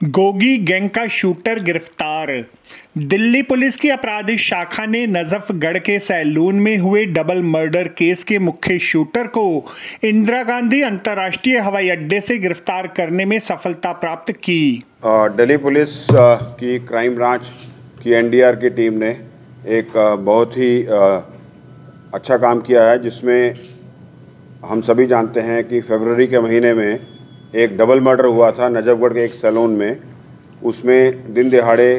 Gogi gang का shooter गिरफ्तार। Delhi police की अपराधी शाखा ने नजफगढ़ के सैलून में हुए डबल मर्डर केस के मुख्य शूटर को इंदिरा गांधी अंतर्राष्ट्रीय हवाई अड्डे से गिरफ्तार करने में सफलता प्राप्त की। दिल्ली पुलिस की क्राइम ब्रांच की एनडीआर की टीम ने एक बहुत ही अच्छा काम किया है, जिसमें हम सभी जानते हैं कि फरवरी के महीने में एक डबल मर्डर हुआ था नजफगढ़ के एक सैलून में। उसमें दिन दिहाड़े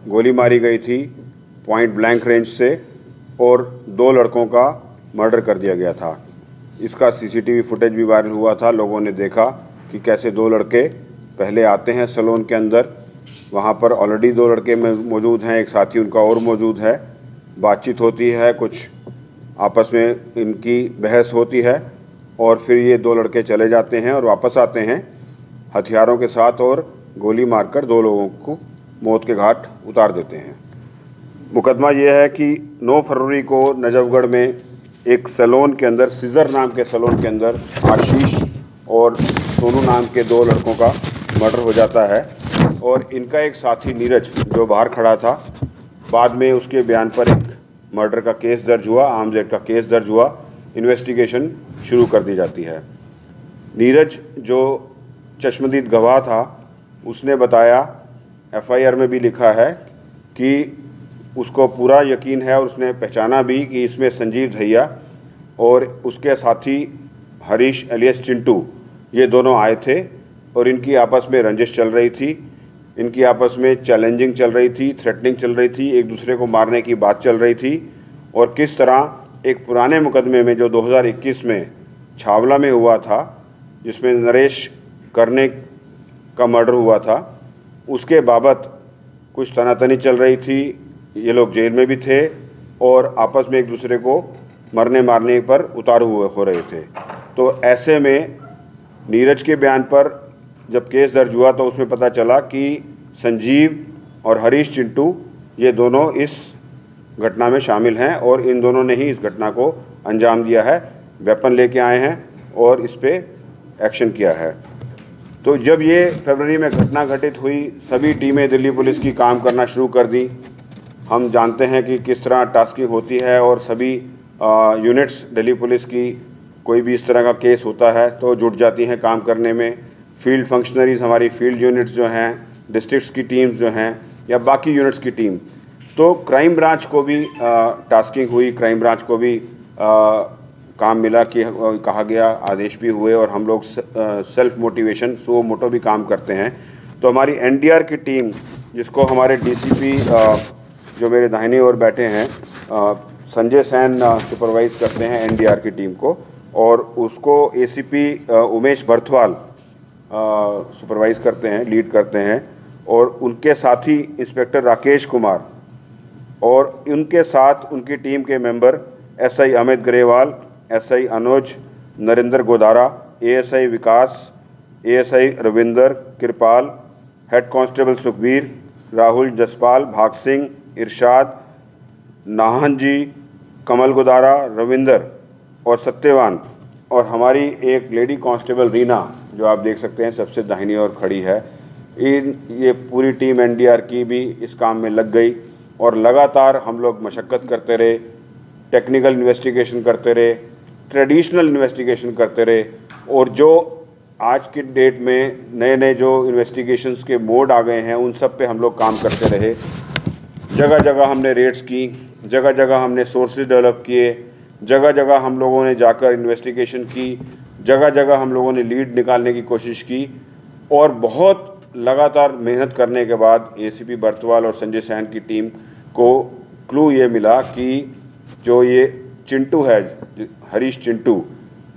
गोली मारी गई थी पॉइंट ब्लैंक रेंज से और 2 लड़कों का मर्डर कर दिया गया था। इसका सीसीटीवी फुटेज भी वायरल हुआ था। लोगों ने देखा कि कैसे 2 लड़के पहले आते हैं सैलून के अंदर, वहाँ पर ऑलरेडी 2 लड़के मौजूद हैं, एक साथी उनका और मौजूद है। बातचीत होती है, कुछ आपस में इनकी बहस होती है और फिर ये 2 लड़के चले जाते हैं और वापस आते हैं हथियारों के साथ और गोली मारकर 2 लोगों को मौत के घाट उतार देते हैं। मुकदमा ये है कि 9 फरवरी को नजफगढ़ में एक सैलून के अंदर, सीजर नाम के सैलून के अंदर आशीष और सोनू नाम के 2 लड़कों का मर्डर हो जाता है और इनका एक साथी नीरज जो बाहर खड़ा था, बाद में उसके बयान पर एक मर्डर का केस दर्ज हुआ, आर्म्स एक्ट का केस दर्ज हुआ, इन्वेस्टिगेशन शुरू कर दी जाती है। नीरज जो चश्मदीद गवाह था, उसने बताया, एफआईआर में भी लिखा है कि उसको पूरा यकीन है और उसने पहचाना भी कि इसमें संजीव धैया और उसके साथी हरीश एलियस चिंटू, ये दोनों आए थे और इनकी आपस में रंजिश चल रही थी, इनकी आपस में चैलेंजिंग चल रही थी, थ्रेटनिंग चल रही थी, एक दूसरे को मारने की बात चल रही थी। और किस तरह एक पुराने मुकदमे में जो 2021 में छावला में हुआ था, जिसमें नरेश करने का मर्डर हुआ था, उसके बाबत कुछ तनातनी चल रही थी। ये लोग जेल में भी थे और आपस में एक दूसरे को मरने मारने पर उतारू हो रहे थे। तो ऐसे में नीरज के बयान पर जब केस दर्ज हुआ तो उसमें पता चला कि संजीव और हरीश चिंटू ये दोनों इस घटना में शामिल हैं और इन दोनों ने ही इस घटना को अंजाम दिया है। वेपन लेके आए हैं और इस पे एक्शन किया है। तो जब ये फरवरी में घटना घटित हुई, सभी टीमें दिल्ली पुलिस की काम करना शुरू कर दी। हम जानते हैं कि किस तरह टास्किंग होती है और सभी यूनिट्स दिल्ली पुलिस की, कोई भी इस तरह का केस होता है तो जुट जाती हैं काम करने में। फील्ड फंक्शनरीज, हमारी फील्ड यूनिट्स जो हैं, डिस्ट्रिक्ट्स की टीम्स जो हैं या बाकी यूनिट्स की टीम, तो क्राइम ब्रांच को भी टास्किंग हुई, क्राइम ब्रांच को भी काम मिला कि कहा गया, आदेश भी हुए और हम लोग सेल्फ मोटिवेशन, सो मोटो भी काम करते हैं। तो हमारी एनडीआर की टीम, जिसको हमारे डीसीपी जो मेरे दाहिनी ओर बैठे हैं संजय सैन सुपरवाइज करते हैं एनडीआर की टीम को, और उसको एसीपी उमेश बर्थवाल सुपरवाइज करते हैं, लीड करते हैं, और उनके साथी इंस्पेक्टर राकेश कुमार और उनके साथ उनकी टीम के member SI Amit Grewal, SI Anuj, Narendra Godara, ASI Vikas, ASI Ravinder Kripal, head constable Sukhbir, Rahul Jaspal, Bhag Singh, इरशाद, नाहन जी, कमल गोदारा, रविंदर और सत्यवान, और हमारी एक लेडी कांस्टेबल रीना जो आप देख सकते हैं सबसे दाहिनी ओर खड़ी है। ये पूरी टीम एनडीआर की भी इस काम में लग गई और लगातार हम लोग मशक्क़त करते रहे, टेक्निकल इन्वेस्टिगेशन करते रहे, ट्रेडिशनल इन्वेस्टिगेशन करते रहे, और जो आज की डेट में नए नए जो इन्वेस्टिगेशंस के मोड आ गए हैं उन सब पे हम लोग काम करते रहे। जगह जगह हमने रेड्स की, जगह जगह हमने सोर्सेज डेवलप किए, जगह जगह हम लोगों ने जाकर इन्वेस्टिगेशन की, जगह जगह हम लोगों ने लीड निकालने की कोशिश की, और बहुत लगातार मेहनत करने के बाद एसीपी बर्थवाल और संजय सैन की टीम को क्लू ये मिला कि जो ये चिंटू है, हरीश चिंटू,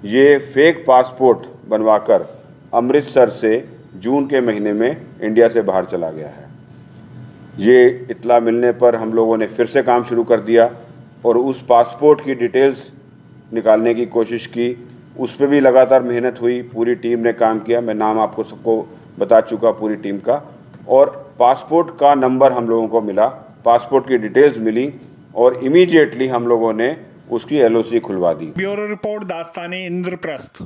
ये फेक पासपोर्ट बनवाकर अमृतसर से जून के महीने में इंडिया से बाहर चला गया है। ये इत्तला मिलने पर हम लोगों ने फिर से काम शुरू कर दिया और उस पासपोर्ट की डिटेल्स निकालने की कोशिश की। उस पर भी लगातार मेहनत हुई, पूरी टीम ने काम किया। मैं नाम आपको सबको बता चुका पूरी टीम का, और पासपोर्ट का नंबर हम लोगों को मिला, पासपोर्ट की डिटेल्स मिली और इमीडिएटली हम लोगों ने उसकी एलओसी खुलवा दी। ब्यूरो रिपोर्ट, दास्ताने इंद्रप्रस्थ।